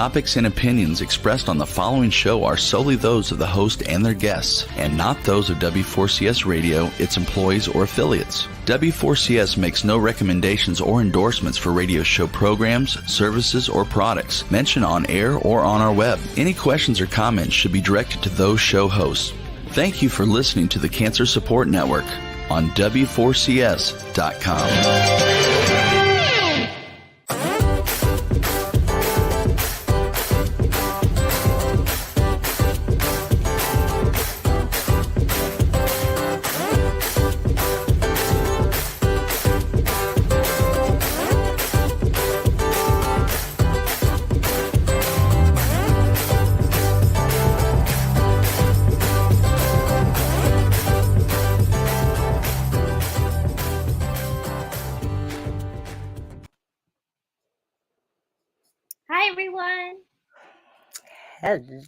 topics and opinions expressed on the following show are solely those of the host and their guests, and not those of W4CS Radio, its employees, or affiliates. W4CS makes no recommendations or endorsements for radio show programs, services, or products mentioned on air or on our web. Any questions or comments should be directed to those show hosts. Thank you for listening to the Cancer Support Network on W4CS.com.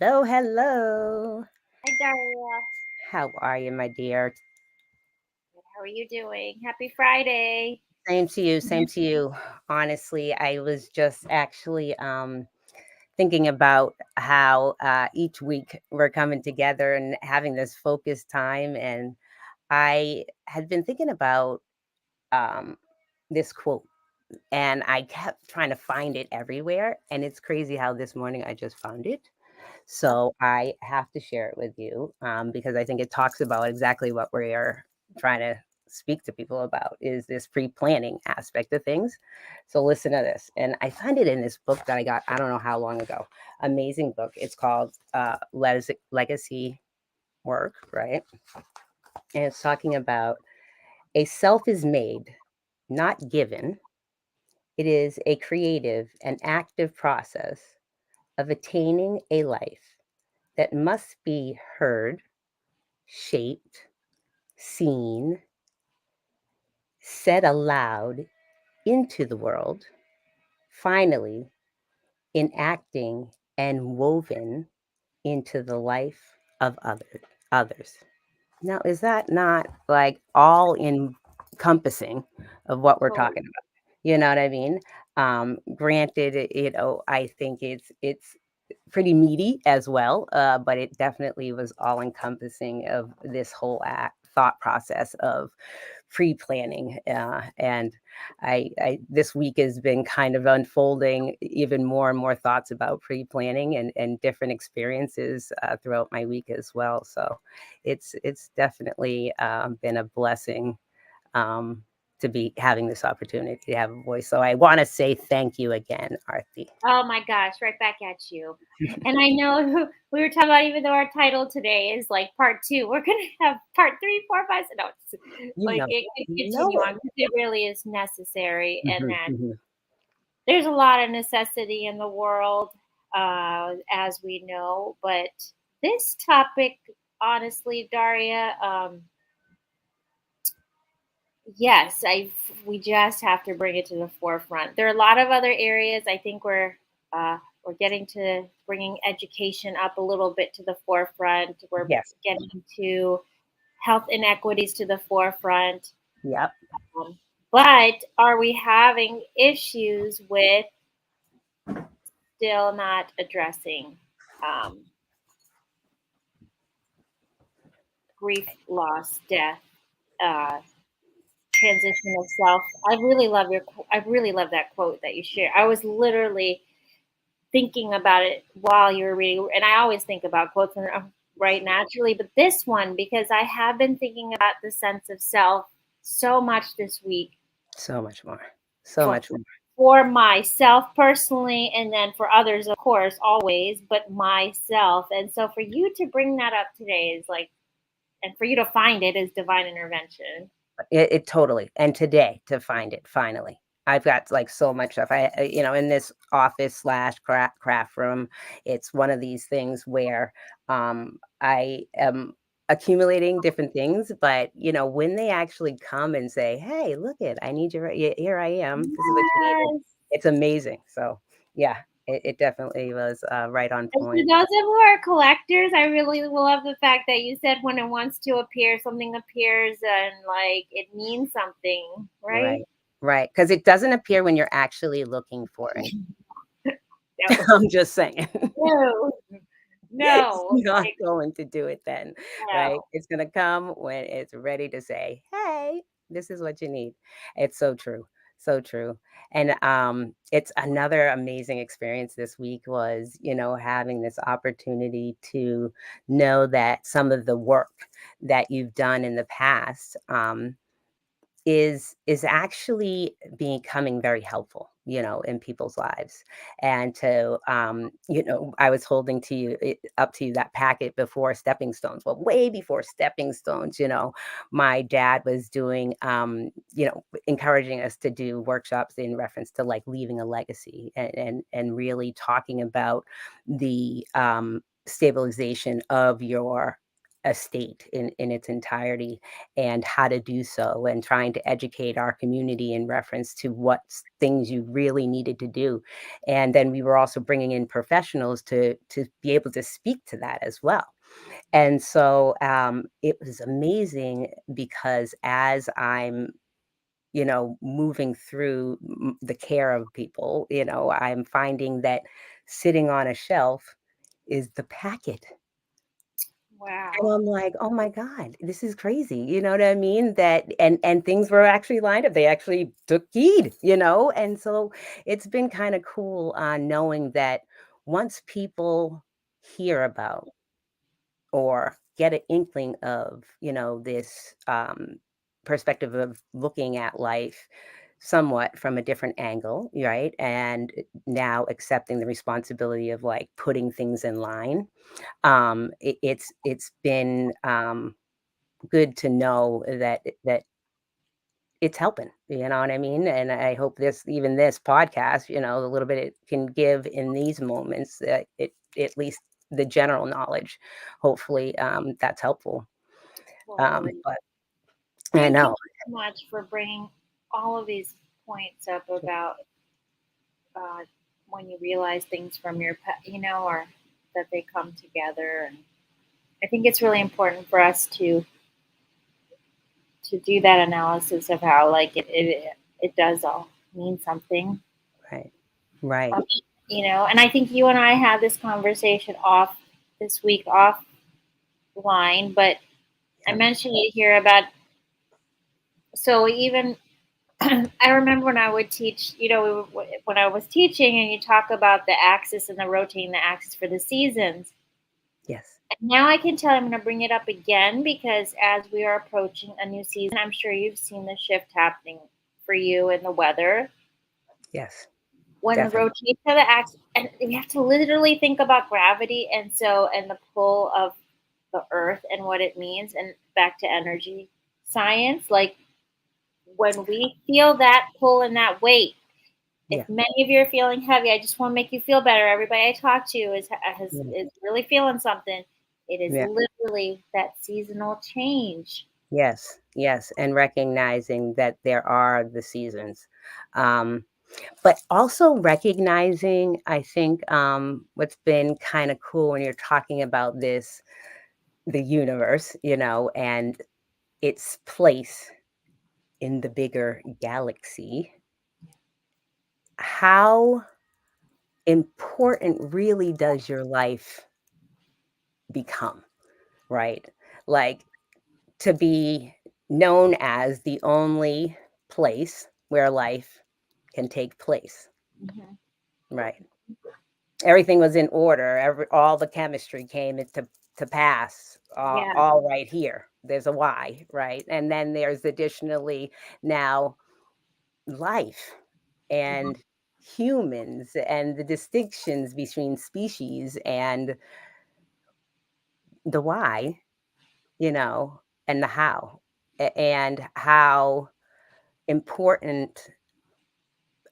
Hello, hello. Hi, Dahria. How are you, my dear? How are you doing? Happy Friday. Same to you, same to you. Honestly, I was just actually thinking about how each week we're coming together and having this focused time. And I had been thinking about this quote, and I kept trying to find it everywhere. And it's crazy how this morning I just found it. So I have to share it with you because I think it talks about exactly what we are trying to speak to people about, is this pre-planning aspect of things. So listen to this. And I found it in this book that I got, I don't know how long ago. Amazing book. It's called Legacy Work, right? And it's talking about a self is made, not given. It is a creative and active process of attaining a life that must be heard, shaped, seen, said aloud into the world, finally enacting and woven into the life of others. Now, is that not like all encompassing of what we're talking about? You know what I mean? Granted, I think it's pretty meaty as well, but it definitely was all encompassing of this whole thought process of pre-planning. And I this week has been kind of unfolding even more and more thoughts about pre-planning and different experiences throughout my week as well. So it's definitely been a blessing to be having this opportunity to have a voice. So I want to say thank you again, Arti. Oh my gosh, right back at you. And I know we were talking about, even though our title today is like part 2, we're going to have part 3, 4, 5. No, it can continue on because it really is necessary. And that there's a lot of necessity in the world, as we know. But this topic, honestly, Dahria, yes, we just have to bring it to the forefront. There are a lot of other areas. I think we're getting to bringing education up a little bit to the forefront. We're getting to health inequities to the forefront. Yep. But are we having issues with still not addressing grief, loss, death, transition of self? I really love that quote that you share. I was literally thinking about it while you were reading, and I always think about quotes right naturally, but this one, because I have been thinking about the sense of self so much this week. So much more. For myself personally, and then for others, of course, always, but myself. And so for you to bring that up today is like, and for you to find it is divine intervention. It totally. And today to find it, finally. I've got like so much stuff. In this office / craft room, it's one of these things where I am accumulating different things, but when they actually come and say, "Hey, look I need you. Here I am. This is what you need." It's amazing. So yeah, it definitely was right on point. For those who are collectors, I really love the fact that you said when it wants to appear, something appears, and like it means something, right? Right. Because it doesn't appear when you're actually looking for it. No. I'm just saying. No. It's No. not Like, going to do it then, right? no. It's gonna come when it's ready to say, "Hey, this is what you need." It's so true, so true. And, it's another amazing experience this week was, having this opportunity to know that some of the work that you've done in the past, is actually becoming very helpful, in people's lives. And to I was holding to you up to you that packet before stepping stones. Well, way before stepping stones, my dad was doing encouraging us to do workshops in reference to like leaving a legacy and really talking about the stabilization of your estate in its entirety and how to do so and trying to educate our community in reference to what things you really needed to do. And then we were also bringing in professionals to be able to speak to that as well. And so it was amazing because as I'm moving through the care of people, I'm finding that sitting on a shelf is the packet, and Wow. I'm like, "Oh my god, this is crazy." You know what I mean? That and things were actually lined up. They actually took heed, And so it's been kinda cool, knowing that once people hear about or get an inkling of, this, perspective of looking at life somewhat from a different angle, right? And now accepting the responsibility of, like, putting things in line, it's been, good to know that it's helping, you know what I mean? And I hope this podcast, the little bit it can give in these moments, that it at least the general knowledge, hopefully, that's helpful. Totally. But I Thank you know. so much for bringing all of these points up about uh, when you realize things from your pet, or that they come together. And I think it's really important for us to do that analysis of how like it does all mean something. Right. Right. Um, and I think you and I had this conversation off this week offline, but I Yeah. mentioned it here about so even I remember when I would teach, when I was teaching and you talk about the axis and the rotating the axis for the seasons. Yes. And now I can tell I'm going to bring it up again because as we are approaching a new season, I'm sure you've seen the shift happening for you in the weather. Yes. When the Definitely. rotation of the axis, and we have to literally think about gravity and the pull of the earth and what it means, and back to energy science. Like when we feel that pull and that weight, if Yeah. many of you are feeling heavy, I just want to make you feel better. Everybody I talk to Yeah. is really feeling something. It is Yeah. literally that seasonal change. Yes. Yes. And recognizing that there are the seasons. Um, But also recognizing, I think, what's been kind of cool when you're talking about the universe, and its place in the bigger galaxy, how important really does your life become, right? Like to be known as the only place where life can take place, Hmm. right? Everything was in order. All the chemistry came into to pass. Yeah. All right here. There's a why, right? And then there's additionally now life Mhm. and humans and the distinctions between species and the why, and the how, and how important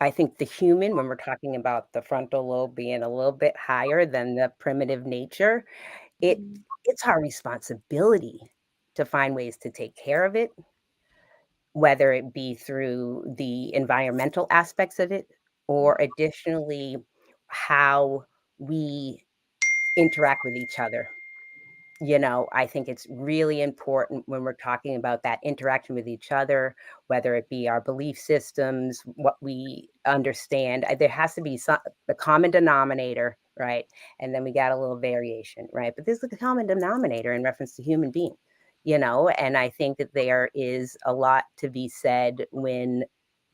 I think the human, when we're talking about the frontal lobe being a little bit higher than the primitive nature, It Mhm. it's our responsibility to find ways to take care of it, whether it be through the environmental aspects of it or additionally how we interact with each other, I think it's really important when we're talking about that interaction with each other, whether it be our belief systems, what we understand. There has to be the common denominator, right? And then we got a little variation, right? But there's the common denominator in reference to human being, and I think that there is a lot to be said when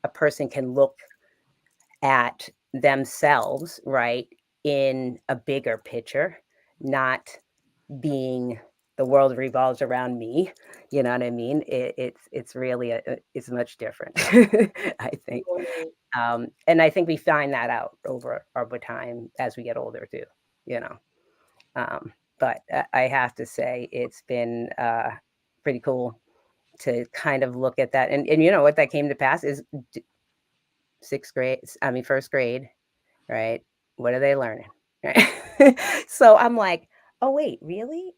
a person can look at themselves, right, in a bigger picture, not being the world revolves around me. You know what I mean? It's really it's much different. I think, and I think we find that out over time as we get older too. You know, but I have to say it's been pretty cool to kind of look at that, and what that came to pass is first grade, right? What are they learning? Right? So I'm like, oh wait, really?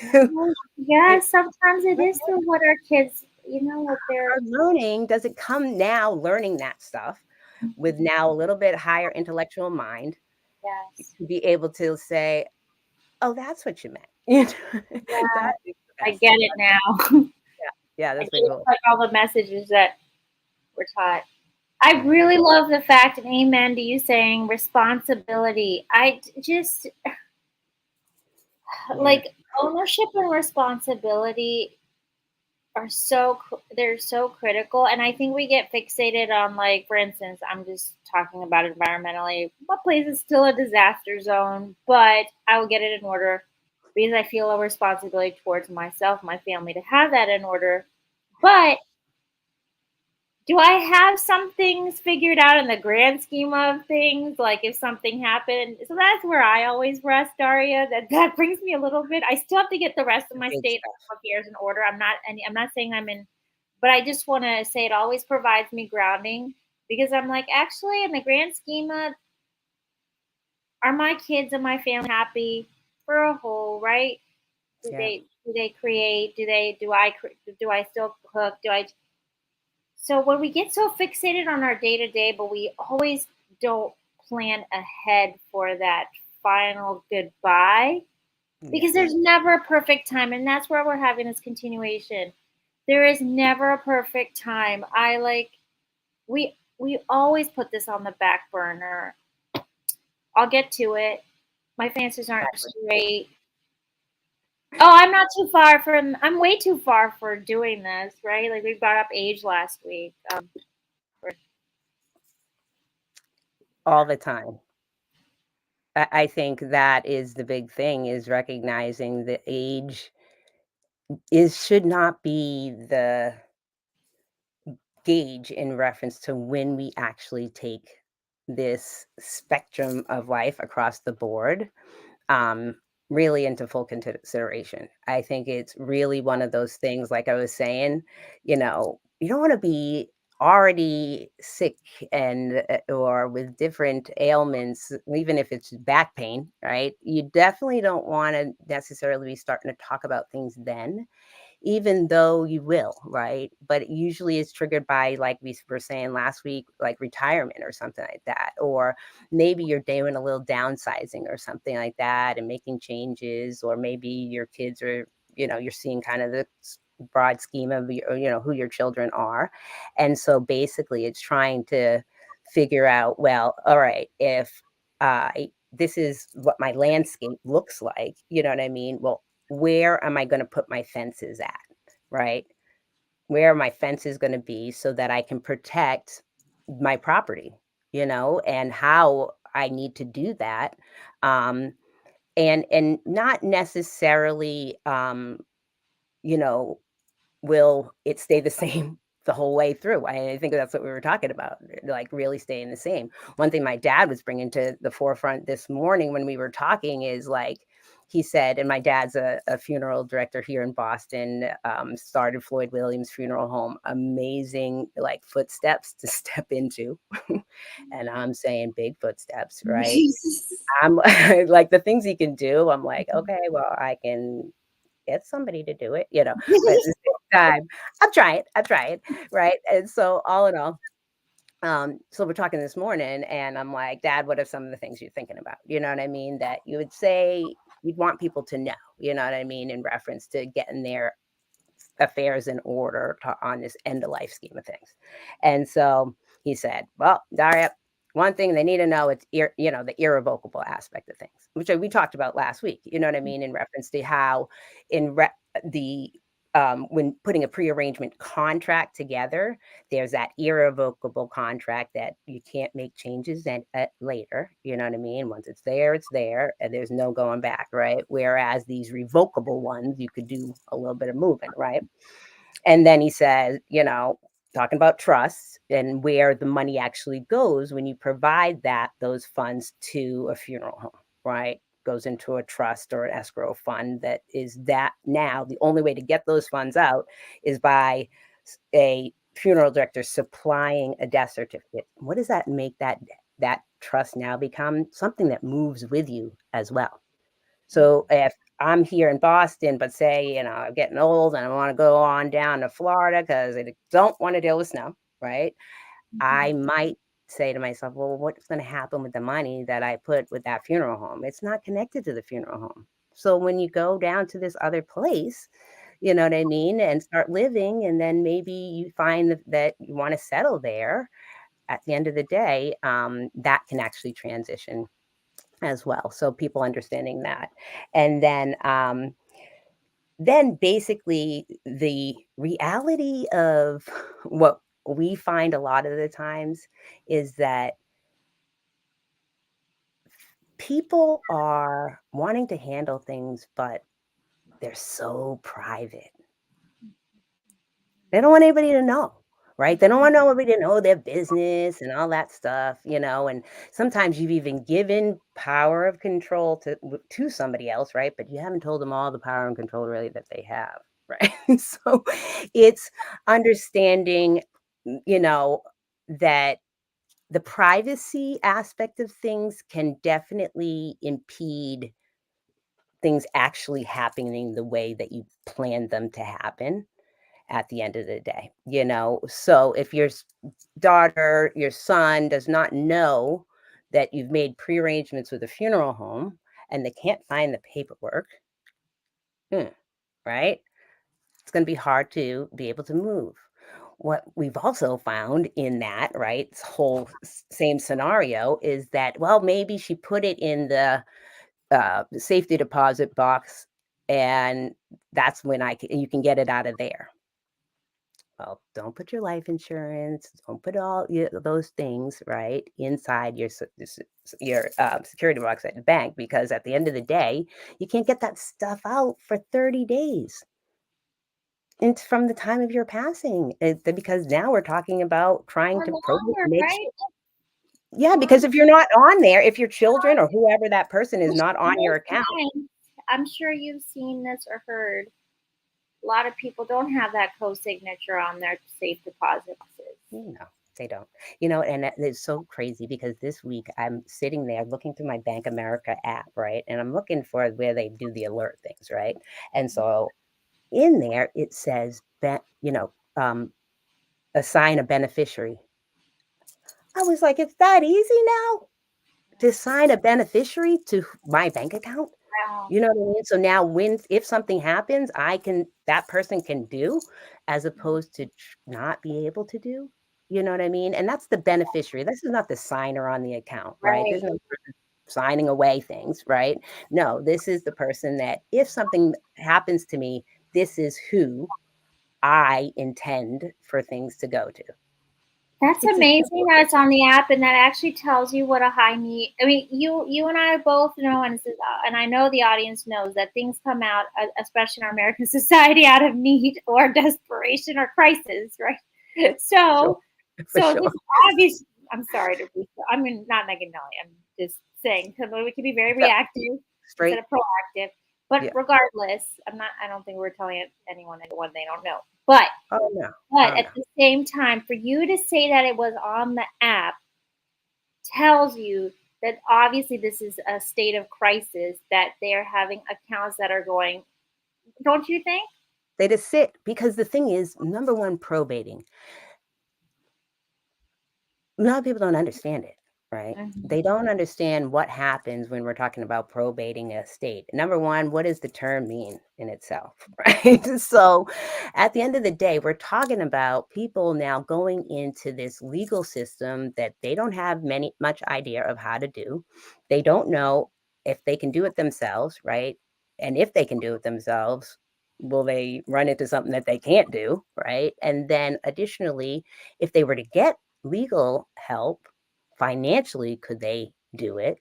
Yeah, sometimes it is still what our kids, what they're Our learning doesn't come now learning that stuff with now a little bit higher intellectual mind yes. to be able to say, oh, that's what you meant. You know, Yeah, that is the I best. get it now. Yeah, I that's get been cool. like all the messages that were taught. I really love the fact, and amen to you saying responsibility. Just Yeah. like ownership and responsibility they're so critical, and I think we get fixated on, like, for instance, I'm just talking about environmentally, what place is still a disaster zone, but I will get it in order because I feel a responsibility towards myself, my family, to have that in order. But do I have some things figured out in the grand scheme of things? Like if something happened, so that's where I always rest, Daria. That brings me a little bit. I still have to get the rest of my Big state stuff. of affairs in order. I'm not saying I'm in, but I just want to say it always provides me grounding because I'm like, actually, in the grand scheme of, are my kids and my family happy for a whole, right? Yeah. Do they create? Do I still cook? So when we get so fixated on our day to day, but we always don't plan ahead for that final goodbye, because Yeah. there's never a perfect time, and that's where we're having this continuation. There is never a perfect time. We always put this on the back burner. I'll get to it. My finances aren't straight. Oh, I'm not too far from. I'm way too far for doing this, right? Like we brought up age last week. All the time. I think that is the big thing, is recognizing the age should not be the gauge in reference to when we actually take this spectrum of life across the board, um, really into full consideration. I think it's really one of those things, like I was saying, you don't want to be already sick and or with different ailments, even if it's back pain, right? You definitely don't want to necessarily be starting to talk about things then, even though you will, right? But it usually is triggered by, like we were saying last week, like retirement or something like that. Or maybe you're doing a little downsizing or something like that and making changes, or maybe your kids are, you're seeing kind of the broad scheme of who your children are. And so basically it's trying to figure out, well, all right, if this is what my landscape looks like, you know what I mean? Well, where am I going to put my fences at, right? Where are my fences going to be so that I can protect my property, and how I need to do that. Um, and not necessarily, you know, will it stay the same the whole way through? I think that's what we were talking about, like really staying the same. One thing my dad was bringing to the forefront this morning when we were talking is like, he said, and my dad's a funeral director here in Boston, started Floyd Williams Funeral Home, amazing like footsteps to step into. And I'm saying big footsteps, right? I'm like the things he can do. I'm like, okay, well, I can get somebody to do it, but at the same time, I'm trying, right? And so all in all, so we're talking this morning and I'm like, Dad, what are some of the things you're thinking about? You know what I mean? That you would say you'd want people to know, you know what I mean, in reference to getting their affairs in order on this end of life scheme of things. And so he said, well, Daria, one thing they need to know, it's the irrevocable aspect of things, which we talked about last week, you know what I mean, in reference to how when putting a pre-arrangement contract together, there's that irrevocable contract that you can't make changes later, you know what I mean? Once it's there, and there's no going back, right? Whereas these revocable ones, you could do a little bit of movement, right? And then he says, talking about trusts and where the money actually goes when you provide those funds to a funeral home, right? Goes into a trust or an escrow fund. That is that now the only way to get those funds out is by a funeral director supplying a death certificate. What does that make that trust now become? Something that moves with you as well. So if I'm here in Boston, but say, I'm getting old and I want to go on down to Florida because I don't want to deal with snow, right? I might say to myself, well, what's going to happen with the money that I put with that funeral home? It's not connected to the funeral home. So when you go down to this other place, you know what I mean, and start living, and then maybe you find that you want to settle there at the end of the day, that can actually transition as well. So people understanding that. And then basically the reality of what we find a lot of the times is that people are wanting to handle things, but they're so private. They don't want anybody to know, right? They don't want nobody to know their business and all that stuff, and sometimes you've even given power of control to somebody else, right? But you haven't told them all the power and control really that they have, right? So it's understanding, that the privacy aspect of things can definitely impede things actually happening the way that you planned them to happen at the end of the day, So if your daughter, your son does not know that you've made prearrangements with a funeral home and they can't find the paperwork, right? It's going to be hard to be able to move. What we've also found in that, right, whole same scenario is that, well, maybe she put it in the safety deposit box and that's when you can get it out of there. Well, don't put your life insurance, don't put all those things, right, inside your security box at the bank, because at the end of the day, you can't get that stuff out for 30 days. It's from the time of your passing, because now we're talking about trying to make right? sure. Yeah, because if you're not on there, if your children or whoever that person is not on your account. I'm sure you've seen this or heard. A lot of people don't have that co-signature on their safe deposits. No, they don't. And it's so crazy because this week I'm sitting there looking through my Bank America app, right? And I'm looking for where they do the alert things, right? And so in there it says that, assign a beneficiary. I was like, it's that easy now to assign a beneficiary to my bank account? Wow. You know what I mean? So now if something happens, that person can do, as opposed to not be able to do. You know what I mean? And that's the beneficiary. This is not the signer on the account, right? There's no person signing away things, right? No, this is the person that if something happens to me, this is who I intend for things to go to. That's amazing that it's on the app and that actually tells you what a high need. I mean, you and I both know, and I know the audience knows that things come out, especially in our American society, out of need or desperation or crisis, right? So this obviously, I'm sorry to be. I mean, not Megan Nelly. I'm just saying we can be very reactive instead of proactive. But regardless, I don't think we're telling anyone they don't know. But at the same time, for you to say that it was on the app tells you that obviously this is a state of crisis, that they're having accounts that are going, don't you think? They just sit, because the thing is, number one, probating. A lot of people don't understand it. right? Mhm. They don't understand what happens when we're talking about probating a estate. Number one, what does the term mean in itself, right? So at the end of the day, we're talking about people now going into this legal system that they don't have much idea of how to do. They don't know if they can do it themselves, right? And if they can do it themselves, will they run into something that they can't do, right? And then additionally, if they were to get legal help, financially, could they do it,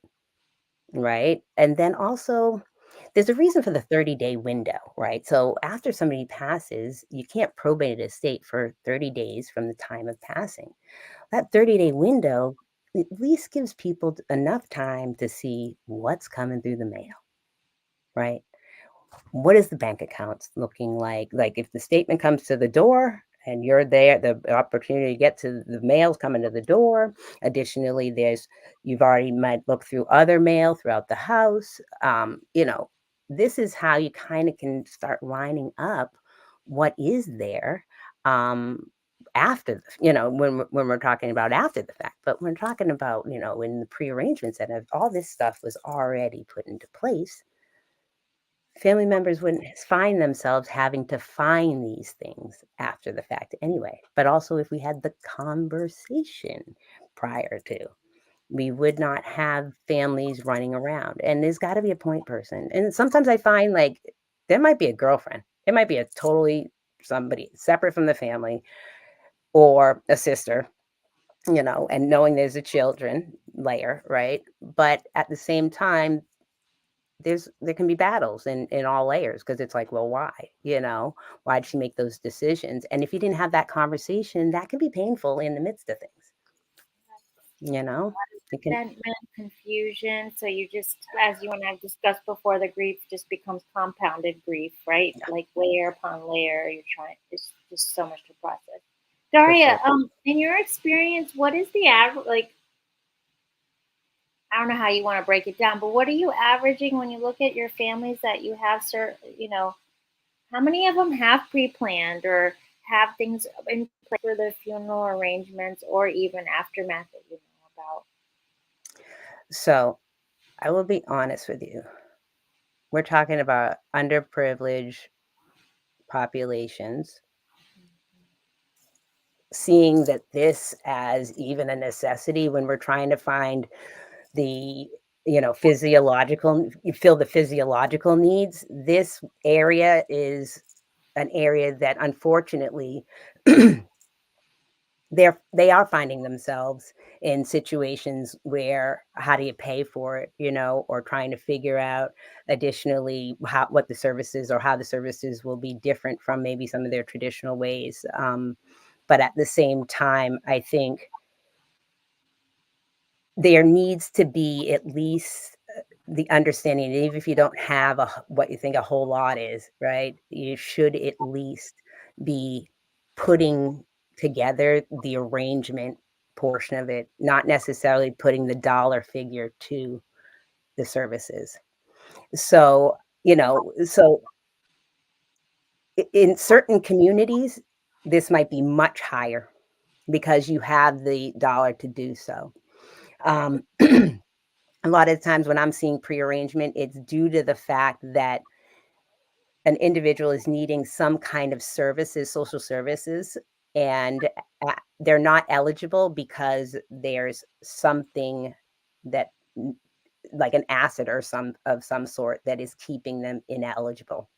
right? And then also, there's a reason for the 30-day window, right? So after somebody passes, you can't probate an estate for 30 days from the time of passing. That 30-day window at least gives people enough time to see what's coming through the mail, right? What is the bank accounts looking like? Like if the statement comes to the door and you're there, the opportunity to get to the mail's coming to the door. Additionally, you've already might look through other mail throughout the house. This is how you kind of can start lining up what is there after when we're talking about after the fact. But we're talking about in the pre-arrangements that all this stuff was already put into place. Family members wouldn't find themselves having to find these things after the fact anyway. But also, if we had the conversation prior to, we would not have families running around. And there's got to be a point person. And sometimes I find like there might be a girlfriend, it might be a totally somebody separate from the family or a sister, and knowing there's a children layer, right? But at the same time, there can be battles in all layers because it's like, well, why? Why did she make those decisions? And if you didn't have that conversation, that can be painful in the midst of things. It can. Resentment, confusion. So you just, as you and I've discussed before, the grief just becomes compounded grief, right? Yeah, Like layer upon layer. You're trying. It's just so much to process. for Daria, sure. in your experience, what is the average? Like, I don't know how you want to break it down, but what are you averaging when you look at your families that you have? Sir, how many of them have pre-planned or have things in place for the funeral arrangements or even aftermath that you know about? So I will be honest with you. We're talking about underprivileged populations, seeing that this as even a necessity when we're trying to find the physiological you feel the physiological needs. This area is an area that unfortunately they are finding themselves in situations where how do you pay for it, or trying to figure out additionally what the services or how the services will be different from maybe some of their traditional ways. But at the same time, I think there needs to be at least the understanding, even if you don't have what you think a whole lot is, right? You should at least be putting together the arrangement portion of it, not necessarily putting the dollar figure to the services. So, in certain communities, this might be much higher because you have the dollar to do so. Um, a lot of times when I'm seeing prearrangement, it's due to the fact that an individual is needing some kind of services, social services, and they're not eligible because there's something that, like an asset or some sort, that is keeping them ineligible.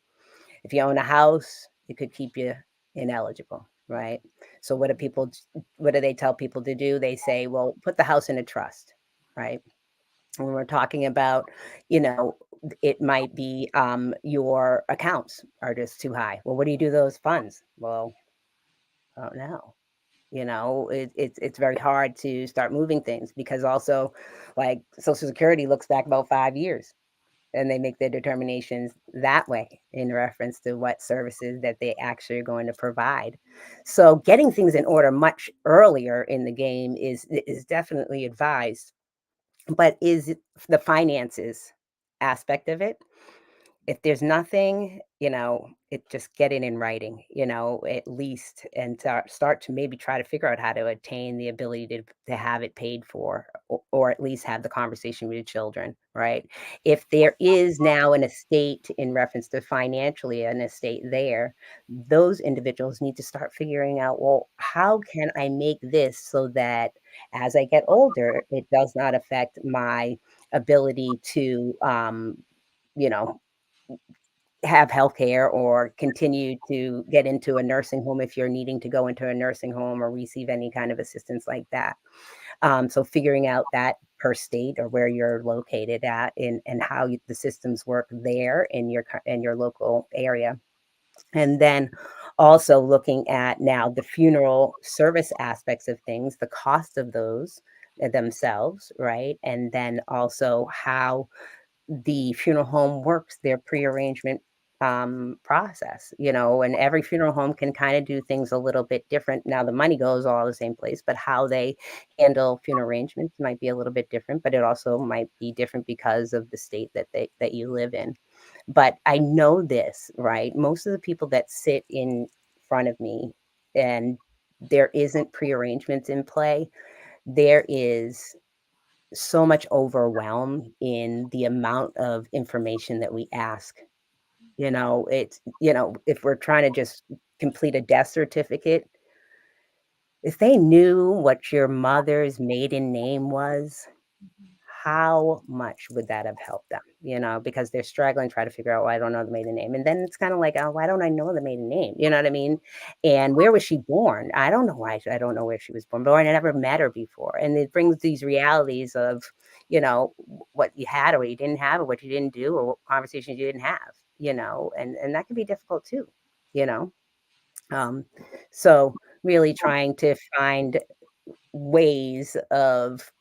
If you own a house, it could keep you ineligible, right? So what do they tell people to do? They say, well, put the house in a trust, right? When we're talking about, you know, it might be your accounts are just too high. Well, what do you do with those funds? Well, I don't know. It's very hard to start moving things because also, like Social Security looks back about 5 years and they make their determinations that way in reference to what services that they actually are going to provide. So getting things in order much earlier in the game is definitely advised. But is it the finances aspect of it? If there's nothing, it just get it in writing, at least, and start to maybe try to figure out how to attain the ability to have it paid for, or at least have the conversation with your children, right? If there is now an estate in reference to financially an estate there, those individuals need to start figuring out, well, how can I make this so that as I get older, it does not affect my ability to, you know, have healthcare or continue to get into a nursing home if you're needing to go into a nursing home or receive any kind of assistance like that. So figuring out that per state or where you're located at and how the systems work there in your local area. And then also looking at now the funeral service aspects of things, the cost of those themselves, right? And then also how the funeral home works their pre-arrangement process, and every funeral home can kind of do things a little bit different. Now the money goes all the same place, but how they handle funeral arrangements might be a little bit different, but it also might be different because of the state that you live in. But I know this, right? Most of the people that sit in front of me and there isn't pre-arrangements in play, there is so much overwhelm in the amount of information that we ask. If we're trying to just complete a death certificate, if they knew what your mother's maiden name was, how much would that have helped them? Because they're struggling, try to figure out, well, I don't know the maiden name. And then it's kind of like, oh, why don't I know the maiden name? You know what I mean? And where was she born? I don't know why. I don't know where she was born, but I never met her before. And it brings these realities of, what you had or what you didn't have or what you didn't do or what conversations you didn't have, and that can be difficult too, you know? So really trying to find ways of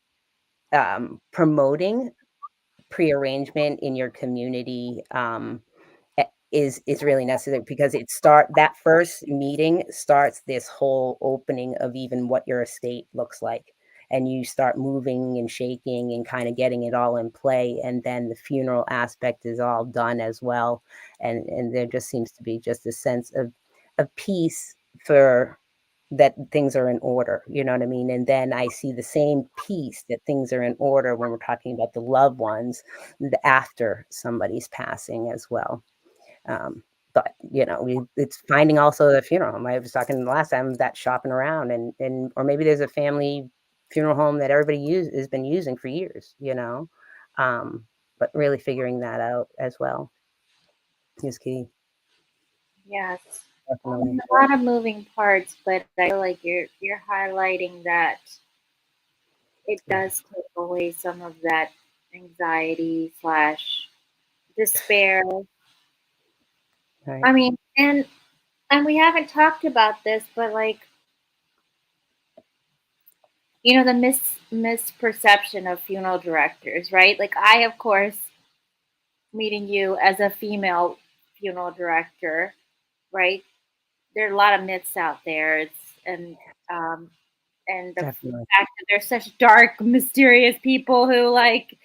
promoting pre-arrangement in your community is really necessary because that first meeting starts this whole opening of even what your estate looks like, and you start moving and shaking and kind of getting it all in play, and then the funeral aspect is all done as well, and there just seems to be just a sense of peace for that things are in order, you know what I mean? And then I see the same piece that things are in order when we're talking about the loved ones after somebody's passing as well. But it's finding also the funeral home. I was talking the last time that shopping around and or maybe there's a family funeral home that everybody has been using for years, but really figuring that out as well is key. Yes. Definitely. A lot of moving parts, but I feel like you're highlighting that it does take away some of that anxiety slash despair. Right. I mean, and we haven't talked about this, but like, the misperception of funeral directors, right? Like I, of course, meeting you as a female funeral director, right? There are a lot of myths out there. Um, and the fact Definitely. that there's such dark, mysterious people who like,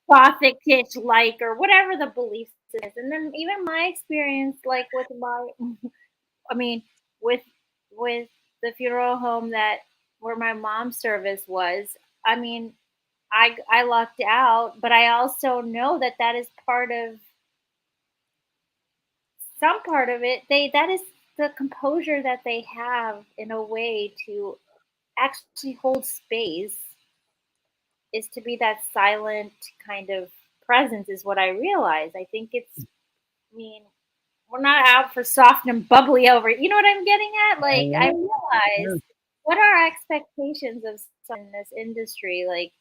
gothic kitsch like or whatever the belief is. And then even my experience, like with I mean, with with the funeral home where my mom's service was. I mean, I lucked out, but I also know that is some part of it. That is the composure that they have in a way to actually hold space is to be that silent kind of presence is what I realize. I think I mean, we're not out for soft and bubbly over. You know what I'm getting at? I Like I know. realize what are expectations of someone in this industry? Like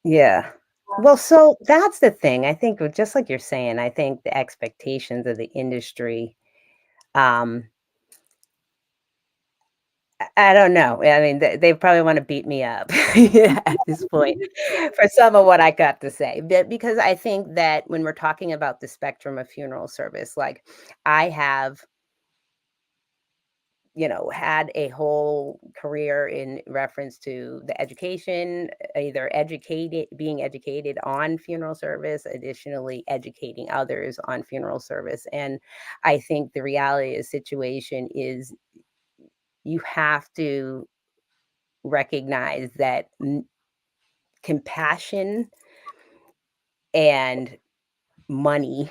Yeah. Well, so that's the thing. I think just like you're saying, I think the expectations of the industry, um, I don't know. I mean, they probably want to beat me up at this point for some of what I got to say. But because I think that when we're talking about the spectrum of funeral service, like I have, had a whole career in reference to the education, either being educated on funeral service, additionally educating others on funeral service. And I think the reality of the situation is you have to recognize that compassion and money,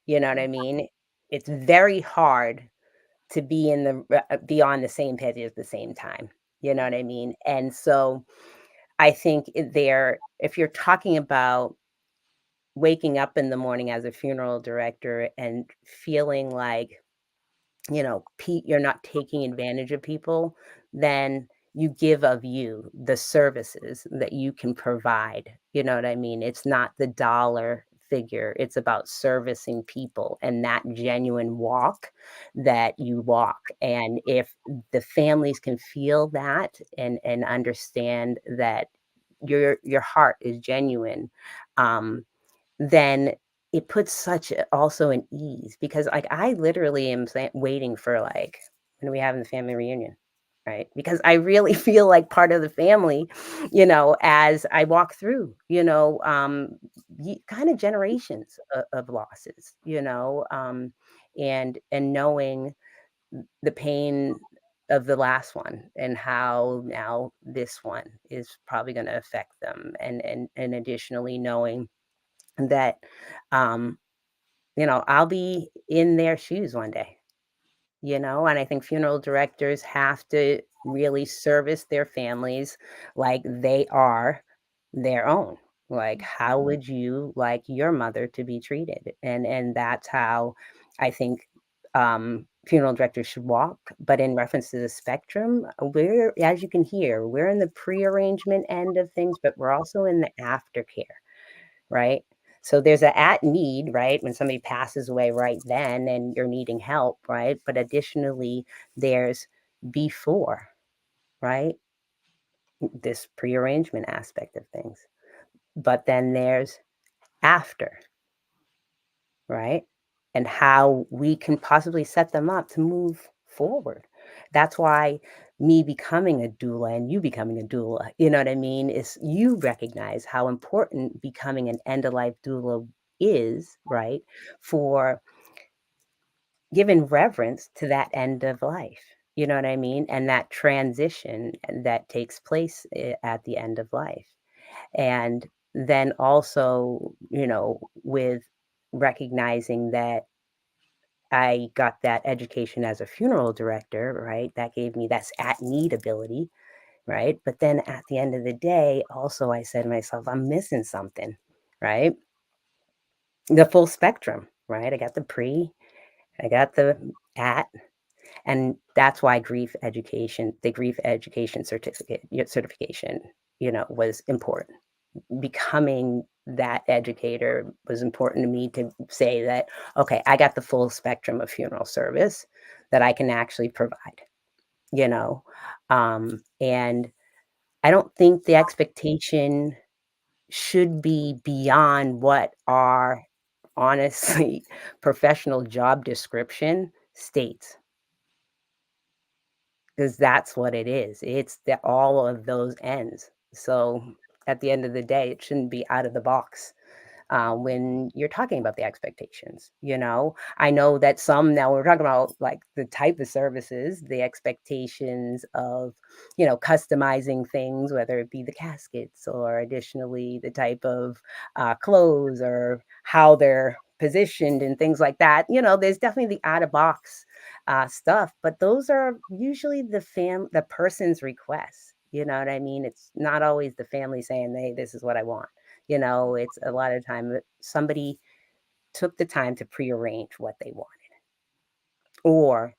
you know what I mean? It's very hard to be on the same page at the same time. You know what I mean? And so I think if you're talking about waking up in the morning as a funeral director and feeling like, you're not taking advantage of people, then you give of you the services that you can provide. You know what I mean? It's not the dollar figure, it's about servicing people and that genuine walk that you walk. And if the families can feel that and understand that your heart is genuine, um, then it puts also an ease, because like I literally am waiting for, like, when are we having the family reunion, right? Because I really feel like part of the family, as I walk through, kind of generations of losses, and knowing the pain of the last one and how now this one is probably going to affect them, and additionally knowing that, um, I'll be in their shoes one day, and I think funeral directors have to really service their families like they are their own. Like, how would you like your mother to be treated? And that's how I think funeral directors should walk. But in reference to the spectrum, we're, as you can hear, we're in the pre-arrangement end of things, but we're also in the aftercare, right? So there's a at need, right? When somebody passes away right then and you're needing help, right? But additionally, there's before, right? This prearrangement aspect of things. But then there's after, right? And how we can possibly set them up to move forward. That's why me becoming a doula and you becoming a doula, you know what I mean, is you recognize how important becoming an end of life doula is, right? For giving reverence to that end of life. You know what I mean? And that transition that takes place at the end of life. And then also, with recognizing that I got that education as a funeral director, right? That gave me that's at need ability, right? But then at the end of the day, also I said to myself, I'm missing something, right? The full spectrum, right? I got the pre, I got the at, and that's why the grief education certification, was important. Becoming that educator was important to me to say that, okay, I got the full spectrum of funeral service that I can actually provide, you know? And I don't think the expectation should be beyond what our honestly professional job description states, because that's what it is. It's all of those ends. So at the end of the day, it shouldn't be out of the box when you're talking about the expectations. I know that some, now we're talking about like the type of services, the expectations of, customizing things, whether it be the caskets or additionally the type of clothes or how they're positioned and things like that. There's definitely the out of box stuff, but those are usually the person's requests. You know what I mean? It's not always the family saying, hey, this is what I want. It's a lot of time that somebody took the time to prearrange what they wanted. Or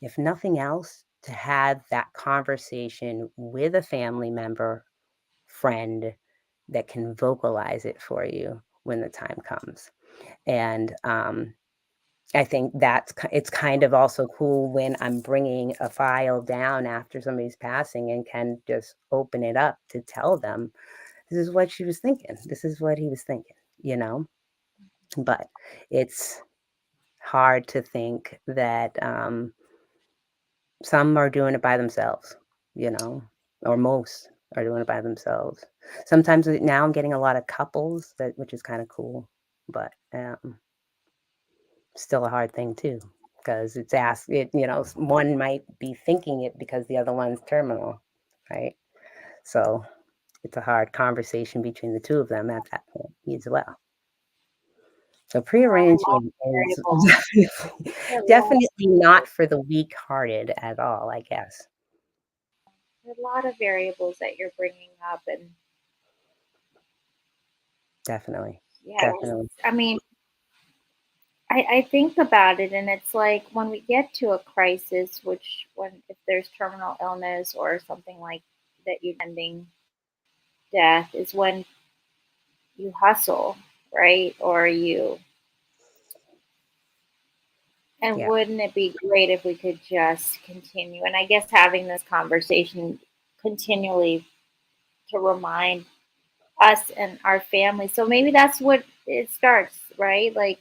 if nothing else, to have that conversation with a family member, friend that can vocalize it for you when the time comes. And I think it's kind of also cool when I'm bringing a file down after somebody's passing and can just open it up to tell them, this is what she was thinking. This is what he was thinking, But it's hard to think that Some are doing it by themselves, you know, or most are doing it by themselves. Sometimes now I'm getting a lot of couples that, which is kind of cool, but still a hard thing too, because it's asked it, one might be thinking it because the other one's terminal, right? So it's a hard conversation between the two of them at that point as well. So prearranging is definitely not for the weak-hearted at all, I guess. A lot of variables that you're bringing up, and Definitely. yeah, Definitely. I mean, I think about it, and it's like when we get to a crisis, which when if there's terminal illness or something like that, you ending death is when you hustle, right? Or you and Yeah. wouldn't it be great if we could just continue? And I guess having this conversation continually to remind us and our family. So maybe that's what it starts, right? Like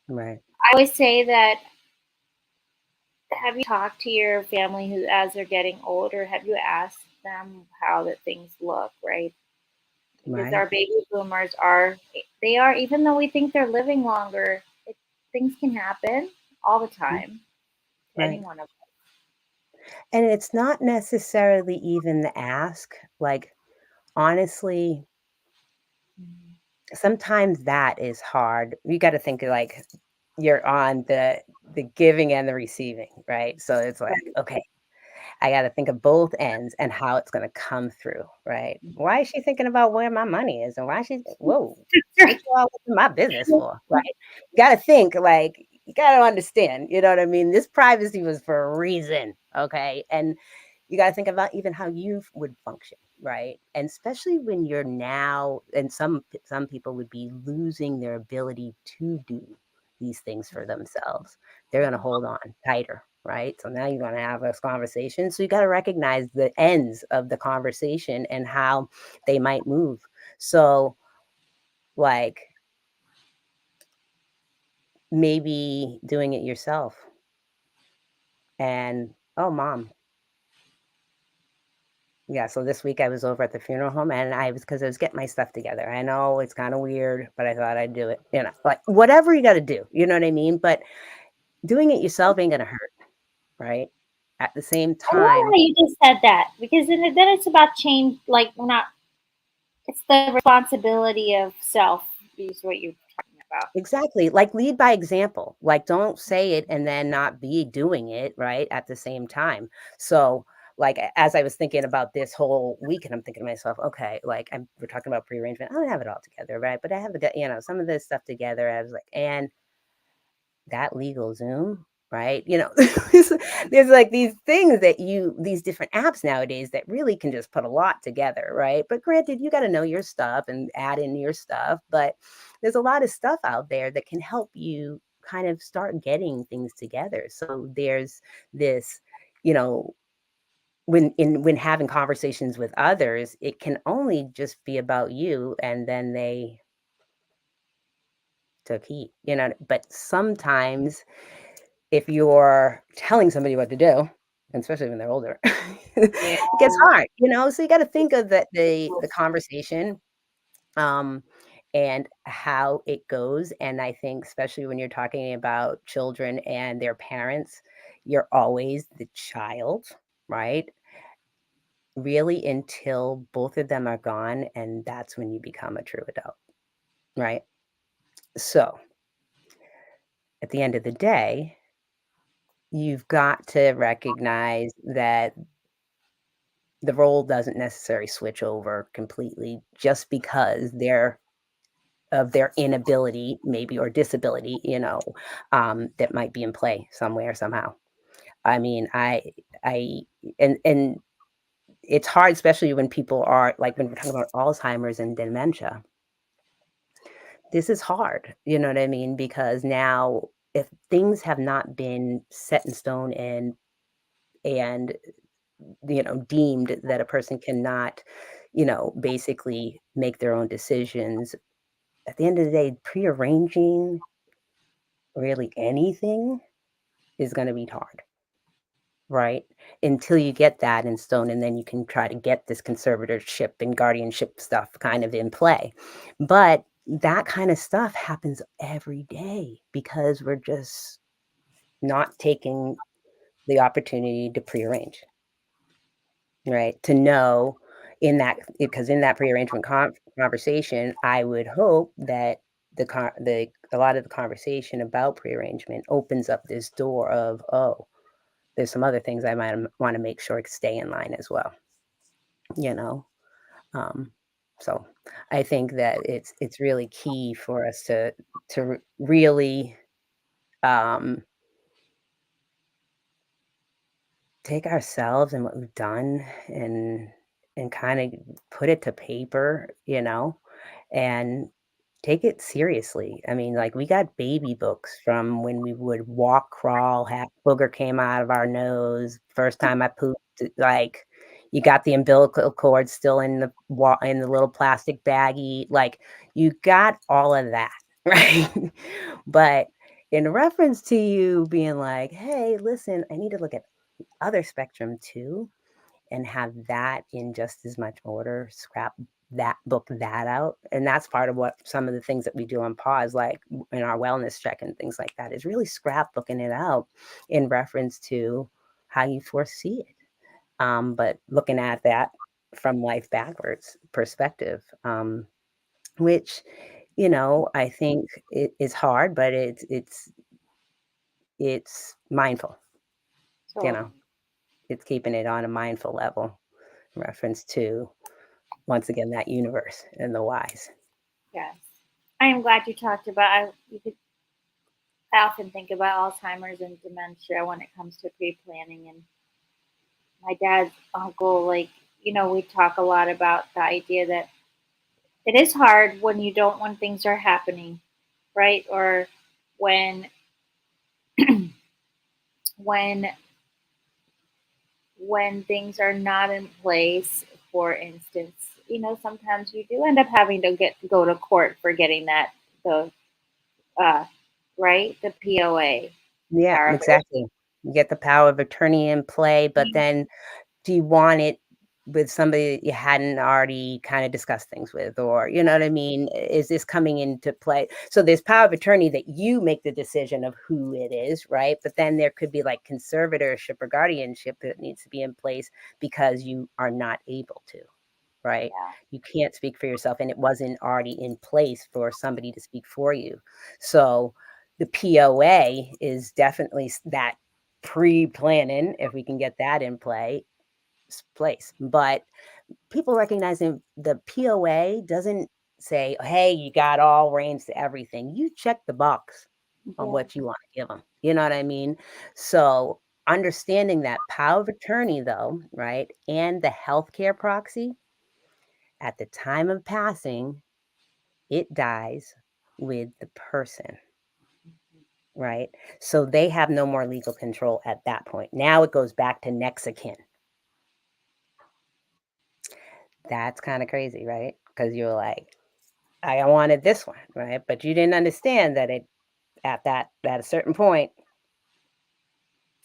Right. I always say that have you talked to your family who as they're getting older, have you asked them how that things look, right? Because Right. our baby boomers they are even though we think they're living longer, things can happen all the time to Right. any one of us. And it's not necessarily even the ask. Like, honestly, sometimes that is hard. You got to think like you're on the giving and the receiving, right? So it's like, Right. okay, I got to think of both ends and how it's going to come through, right? Why is she thinking about where my money is, and why is she? Whoa, what you all in my business for, right? You got to think like you got to understand. You know what I mean? This privacy was for a reason, okay? And you got to think about even how you would function, right? And especially when you're now, and some people would be losing their ability to do these things for themselves. They're going to hold on tighter, right? So now you're going to have this conversation. So you got to recognize the ends of the conversation and how they might move. So, like, maybe doing it yourself. And, oh, mom, yeah, so this week I was over at the funeral home and because I was getting my stuff together. I know it's kind of weird, but I thought I'd do it, like whatever you got to do, you know what I mean? But doing it yourself ain't going to hurt, right? At the same I love time, how you just said that because then it's about change. Like not, it's the responsibility of self. Is what you're talking about. exactly, like lead by example. Like don't say it and then not be doing it, right? At the same time. So, like as I was thinking about this whole week, and I'm thinking to myself, okay, like we're talking about prearrangement. I don't have it all together, right? But I have some of this stuff together. I was like, and that legal Zoom, right? There's like these things these different apps nowadays that really can just put a lot together, right? But granted, you got to know your stuff and add in your stuff. But there's a lot of stuff out there that can help you kind of start getting things together. So there's this, you know, when having conversations with others, it can only just be about you, and then they took heed, but sometimes if you're telling somebody what to do, and especially when they're older, Yeah. it gets hard, so you got to think of the conversation, um, and how it goes. And I think especially when you're talking about children and their parents, you're always the child, right? Really until both of them are gone, and that's when you become a true adult, right? So at the end of the day, you've got to recognize that the role doesn't necessarily switch over completely just because of their inability, maybe, or disability, that might be in play somewhere, somehow. I mean, I, and it's hard, especially when people are like when we're talking about Alzheimer's and dementia. This is hard, you know what I mean? Because now, if things have not been set in stone and deemed that a person cannot, basically make their own decisions. At the end of the day, prearranging really anything is going to be hard. right? Until you get that in stone, and then you can try to get this conservatorship and guardianship stuff kind of in play. But that kind of stuff happens every day because we're just not taking the opportunity to prearrange, right? To know in that because in that prearrangement conversation, I would hope that the a lot of the conversation about prearrangement opens up this door of, oh, there's some other things I might want to make sure stay in line as well, you know? Um, so I think that it's really key for us to really um, take ourselves and what we've done and kind of put it to paper, and take it seriously. I mean, like, we got baby books from when we would walk, crawl, half booger came out of our nose. First time I pooped, like, you got the umbilical cord still in in the little plastic baggie. Like, you got all of that, right? But in reference to you being like, hey, listen, I need to look at other spectrum too and have that in just as much order, scrap that out. And that's part of what some of the things that we do on pause, like in our wellness check and things like that, is really scrapbooking it out in reference to how you foresee it. But looking at that from life backwards perspective, which, I think it is hard, but it's mindful, you So know, it's keeping it on a mindful level in reference to, once again, that universe and the whys. yes, I am glad you talked about. I often think about Alzheimer's and dementia when it comes to pre-planning, and my dad's uncle. Like, we talk a lot about the idea that it is hard when things are happening, right? Or when when when things are not in place. For instance, sometimes you do end up having to go to court for getting the uh right, the POA, Yeah, power of exactly. You get the power of attorney in play, but attorney. then do you want it with somebody that you hadn't already kind of discussed things with? Or, you know what I mean? Is this coming into play? So there's power of attorney that you make the decision of who it is, right? But then there could be like conservatorship or guardianship that needs to be in place because you are not able to. Right? Yeah. You can't speak for yourself, and it wasn't already in place for somebody to speak for you. So the POA is definitely that pre-planning, if we can get that in place. But people recognizing the POA doesn't say, hey, you got all reins to everything. You check the box on Yeah. what you want to give them. You know what I mean? So understanding that power of attorney, though, right, and the healthcare proxy at the time of passing, it dies with the person, right? So they have no more legal control at that point. Now it goes back to next of kin. That's kind of crazy, right? Because you're like, I wanted this one, right? But you didn't understand that it at a certain point,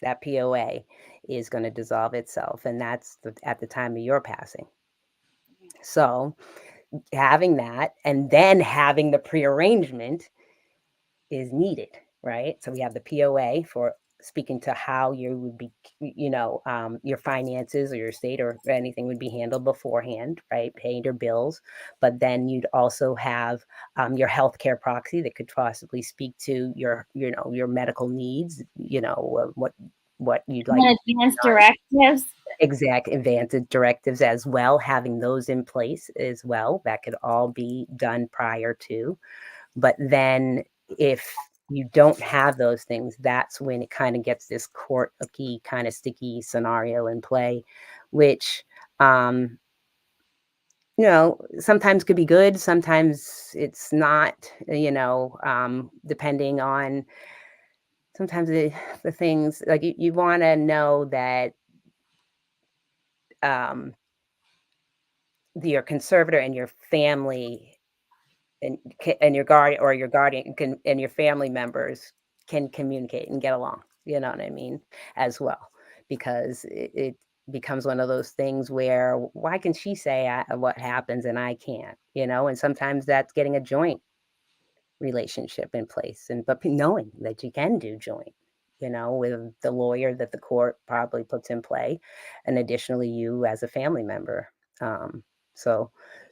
that POA is going to dissolve itself, and that's at the time of your passing. So having that, and then having the prearrangement is needed, right? So we have the POA for speaking to how you would be, your finances or your estate or anything would be handled beforehand, right? Paying your bills. But then you'd also have your healthcare proxy that could possibly speak to your medical needs, what you'd like And advanced directives. exact advanced directives as well, having those in place as well. That could all be done prior to. But then if you don't have those things, that's when it kind of gets this court-y kind of sticky scenario in play, which, sometimes could be good, sometimes it's not, depending on sometimes the things like you want to know that um, your conservator and your family and your guardian or your guardian can and your family members can communicate and get along, you know what I mean, as well. because it becomes one of those things where why can she say what happens and I can't, and sometimes that's getting a joint relationship in place, and but knowing that you can do joint, with the lawyer that the court probably puts in play, and additionally you as a family member. So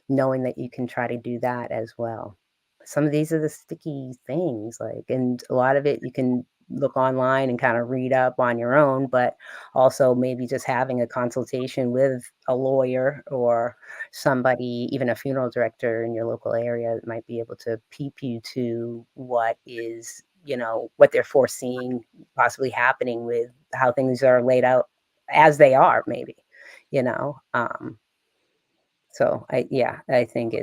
knowing that you can try to do that as well. Some of these are the sticky things, like, and a lot of it you can look online and kind of read up on your own, but also maybe just having a consultation with a lawyer or somebody, even a funeral director in your local area, that might be able to peep you to what is, what they're foreseeing possibly happening with how things are laid out as they are, maybe, you know. So I think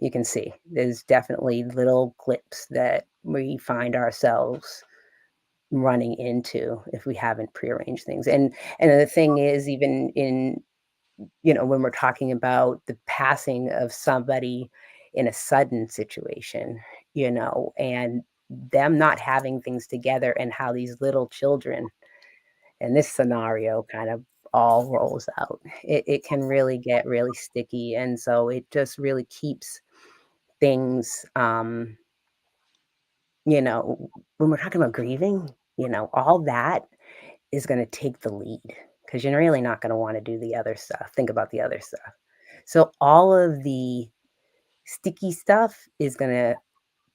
you can see there's definitely little clips that we find ourselves running into if we haven't prearranged things. And the thing is, even in, when we're talking about the passing of somebody in a sudden situation, and them not having things together, and how these little children in this scenario kind of all rolls out. It can really get really sticky. And so it just really keeps things, when we're talking about grieving, all that is going to take the lead because you're really not going to want to do the other stuff. Think about the other stuff. So all of the sticky stuff is going to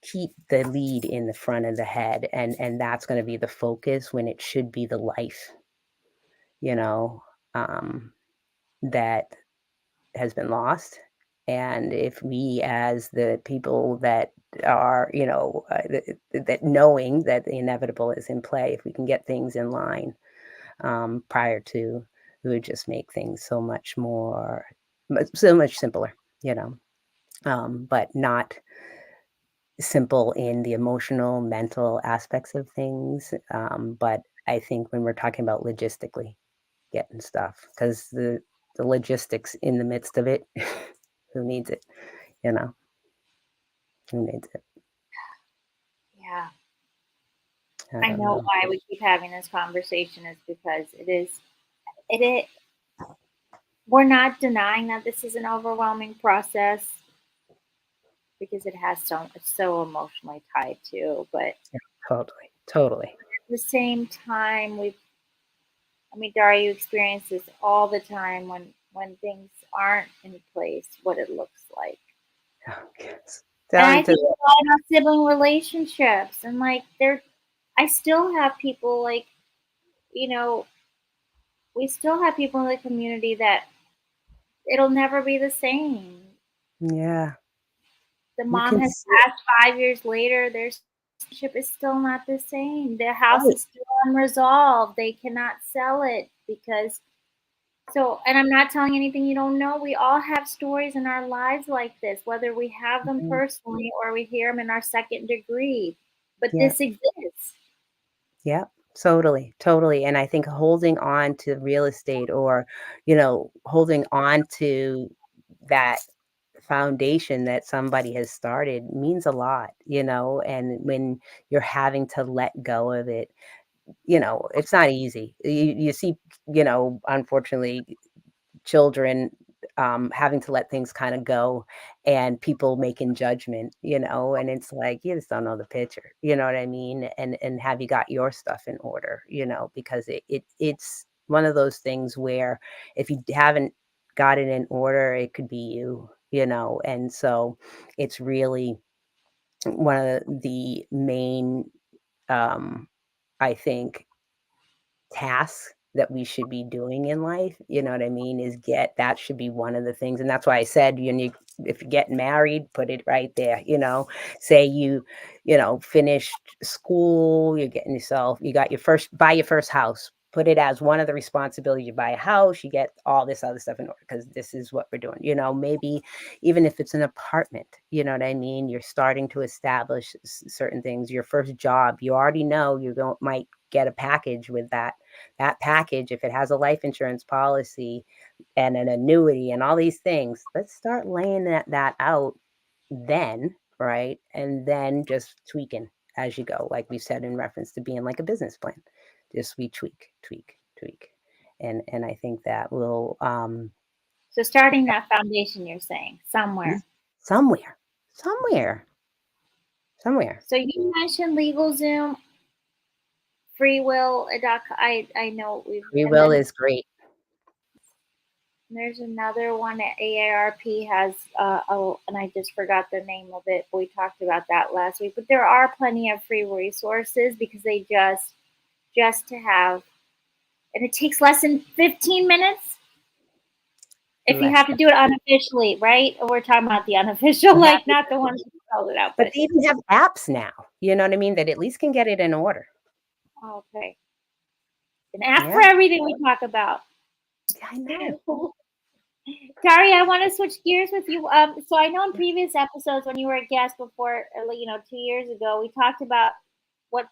keep the lead in the front of the head, and that's going to be the focus when it should be the life, you know, um, that has been lost. And if we, as the people that are, that knowing that the inevitable is in play, if we can get things in line prior to, it would just make things so much simpler, but not simple in the emotional, mental aspects of things. But I think when we're talking about logistically getting stuff, because the logistics in the midst of it, who needs it? You know, who needs it? Yeah. I I don't know know. why we keep having this conversation is because it we're not denying that this is an overwhelming process because it's so emotionally tied to, but Yeah, totally, totally. at the same time I mean, Daria, you experience this all the time when things aren't in place, what it looks like. Oh, yes. And Down I to think the about sibling relationships and like I still have people like, you know, we still have people in the community that it'll never be the same. yeah, The you mom can has see it. passed 5 years later, their relationship is still not the same. Their house Right. is still unresolved. They cannot sell it because so, and I'm not telling anything you don't know. We all have stories in our lives like this, whether we have them Mhm. personally or we hear them in our second degree. But Yeah. this exists. Yeah, totally, totally. And I think holding on to real estate, or, holding on to that foundation that somebody has started means a lot, and when you're having to let go of it, it's not easy. You see, unfortunately, children having to let things kind of go, and people making judgment, and it's like you just don't know the picture, you know what I mean? And have you got your stuff in order, because it's one of those things where if you haven't got it in order, it could be you, and so it's really one of the main, um, I think, tasks that we should be doing in life, you know what I mean, is get that should be one of the things, and that's why I said, if you're getting married, put it right there, say finished school, you're getting yourself you got your first buy your first house, put it as one of the responsibilities. You buy a house, you get all this other stuff in order because this is what we're doing, maybe even if it's an apartment, you know what I mean, you're starting to establish certain things. Your first job, you already know you're going might get a package with that package, if it has a life insurance policy and an annuity and all these things, let's start laying that out then, right? And then just tweaking as you go, like we said in reference to being like a business plan. Just we tweak, tweak, tweak. And I think that will so starting that foundation, you're saying somewhere. Somewhere. So you mentioned LegalZoom, Free Will. I know Free Will is great. There's another one that AARP has, and I just forgot the name of it. We talked about that last week. But there are plenty of free resources because they just to have, and it takes less than 15 minutes. If you have to do it unofficially, right? We're talking about the unofficial, like not the ones who spelled it out. But they even have apps now, you know what I mean, that at least can get it in order. Okay. An app for everything we talk about. I know. Dahria, I want to switch gears with you. So I know in previous episodes when you were a guest before, 2 years ago, we talked about what,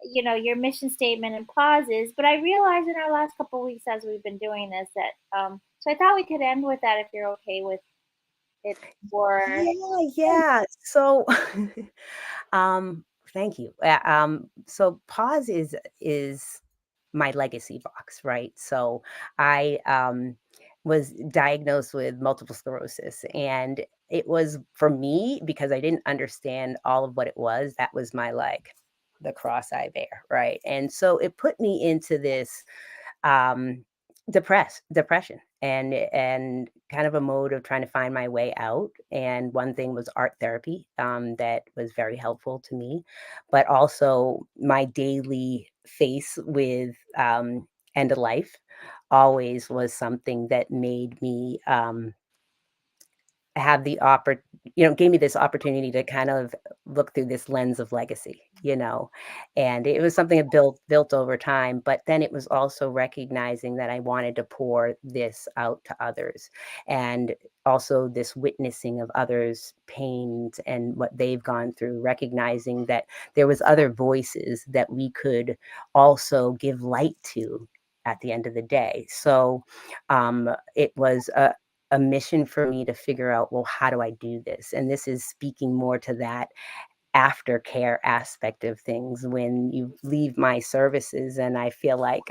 your mission statement and pauses. But I realized in our last couple of weeks as we've been doing this that, so I thought we could end with that if you're okay with it. Yeah. So, thank you. So pause is my legacy box, right? So I was diagnosed with multiple sclerosis, and it was for me because I didn't understand all of what it was. That was my the cross I bear, right? And so it put me into this um depression and kind of a mode of trying to find my way out. And one thing was art therapy, that was very helpful to me, but also my daily face with end of life always was something that made me have the gave me this opportunity to kind of look through this lens of legacy, and it was something that built over time. But then it was also recognizing that I wanted to pour this out to others, and also this witnessing of others' pains and what they've gone through, recognizing that there was other voices that we could also give light to at the end of the day. So it was a mission for me to figure out, well, how do I do this? And this is speaking more to that aftercare aspect of things when you leave my services and I feel like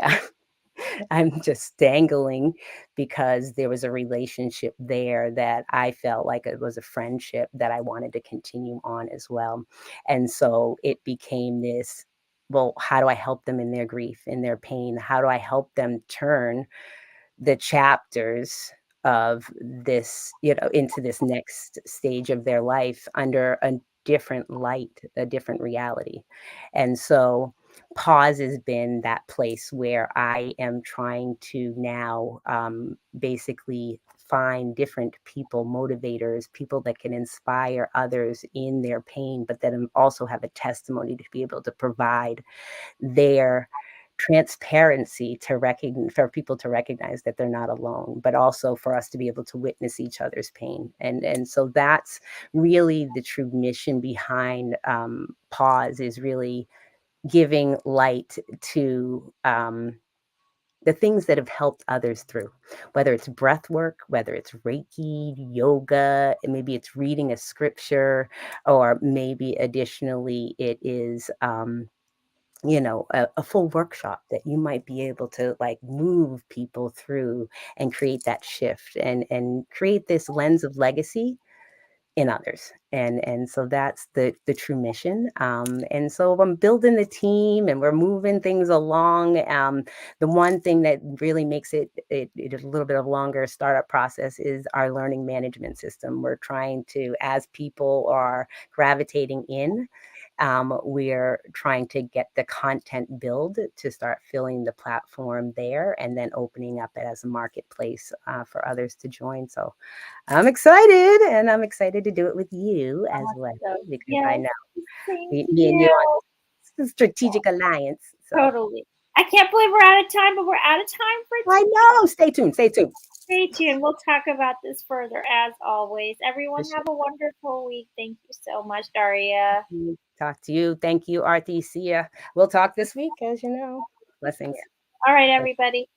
I'm just dangling because there was a relationship there that I felt like it was a friendship that I wanted to continue on as well. And so it became this, well, how do I help them in their grief, in their pain? How do I help them turn the chapters of this, into this next stage of their life under a different light, a different reality? And so pause has been that place where I am trying to now basically find different people, motivators, people that can inspire others in their pain, but then also have a testimony to be able to provide their transparency for people to recognize that they're not alone, but also for us to be able to witness each other's pain. And so that's really the true mission behind pause, is really giving light to the things that have helped others through, whether it's breath work, whether it's Reiki, yoga, and maybe it's reading a scripture, or maybe additionally it is a full workshop that you might be able to move people through and create that shift and create this lens of legacy in others. And so that's the true mission. And so I'm building the team and we're moving things along. The one thing that really makes it a little bit of a longer startup process is our learning management system. We're trying to, as people are gravitating in, we're trying to get the content build to start filling the platform there, and then opening up it as a marketplace for others to join. So I'm excited, and I'm excited to do it with you as well, because I know me and you on this strategic alliance. So. Totally. I can't believe we're out of time, but we're out of time for I know. Stay tuned. Stay tuned. We'll talk about this further as always. Everyone have a wonderful week. Thank you so much, Dahria. Talk to you. Thank you, Arti. See ya. We'll talk this week, as you know. Blessings. All right, everybody.